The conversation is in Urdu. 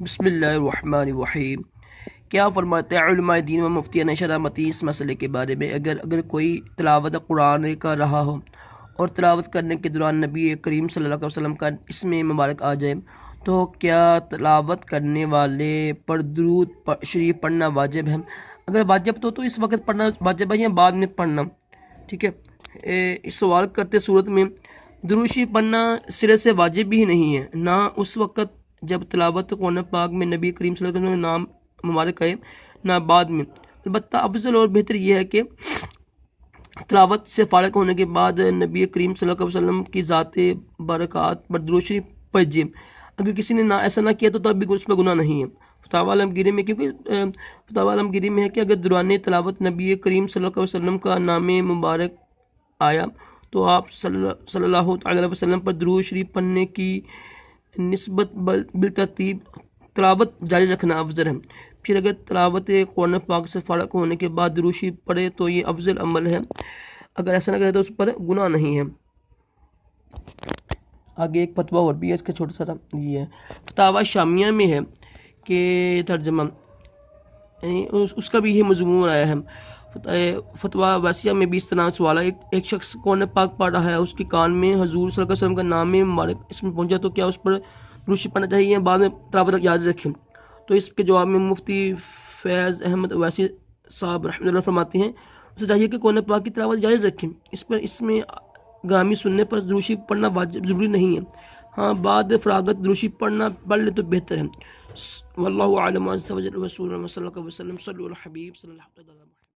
بسم اللہ الرحمن الرحیم۔ کیا فرماتے ہیں علماء دین و مفتیان شرعی اس مسئلے کے بارے میں، اگر کوئی تلاوت قرآن کر رہا ہو اور تلاوت کرنے کے دوران نبی کریم صلی اللہ علیہ وسلم کا اسم مبارک آ جائے تو کیا تلاوت کرنے والے پر درود شریف پڑھنا واجب ہے؟ اگر واجب تو اس وقت پڑھنا واجب ہے یا بعد میں پڑھنا؟ ٹھیک ہے، اس سوال کرتے صورت میں درود شریف پڑھنا سرے سے واجب ہی نہیں ہے، نہ اس وقت جب تلاوت قرآن پاک میں نبی کریم صلی اللہ علیہ وسلم نام مبارک ہے، نہ بعد میں۔ البتہ افضل اور بہتر یہ ہے کہ تلاوت سے فارغ ہونے کے بعد نبی کریم صلی اللہ علیہ وسلم کی ذات برکات پر درود شریف پڑھیے۔ اگر کسی نے ایسا نہ کیا تو تب بھی اس میں گناہ نہیں ہے۔ فتاوی عالمگیری میں فتاوی عالمگیری میں ہے کہ اگر دوران تلاوت نبی کریم صلی اللہ علیہ وسلم کا نام مبارک آیا تو آپ صلی اللہ علیہ وسلم پر درود شریف پڑھنے کی نسبت بالترتیب تلاوت جاری رکھنا افضل ہے۔ پھر اگر تلاوت قرآن پاک سے فارغ ہونے کے بعد درود شریف پڑھے تو یہ افضل عمل ہے، اگر ایسا نہ کرے تو اس پر گناہ نہیں ہے۔ آگے ایک فتویٰ اور بھی ہے، اس کا چھوٹا سا یہ ہے، فتاوی شامیہ میں ہے کہ ترجمہ اس کا بھی یہ مضمون آیا ہے۔ فتویٰ واسعہ میں بھی اس طرح سوال ہے، ایک شخص قرآن پاک پڑھ رہا ہے، اس کے کان میں حضور صلی اللہ علیہ وسلم کا نام مبارک اس میں پہنچا تو کیا اس پر درود شریف پڑھنا چاہیے یا بعد میں تلاوت یاد رکھیں؟ تو اس کے جواب میں مفتی فیض احمد اویسی صاحب رحمۃ اللہ فرماتے ہیں اسے چاہیے کہ قرآن پاک کی تلاوت جاری رکھیں، اس میں گرامی سننے پر درود شریف پڑھنا واجب ضروری نہیں ہے، ہاں بعد فراغت درود شریف پڑھ لے تو بہتر ہے۔ واللہ اعلم، عز وجل رسول اللہ صلی اللہ علیہ وسلم، صلی اللہ علیہ وسلم، صلی اللہ علیہ وسلم۔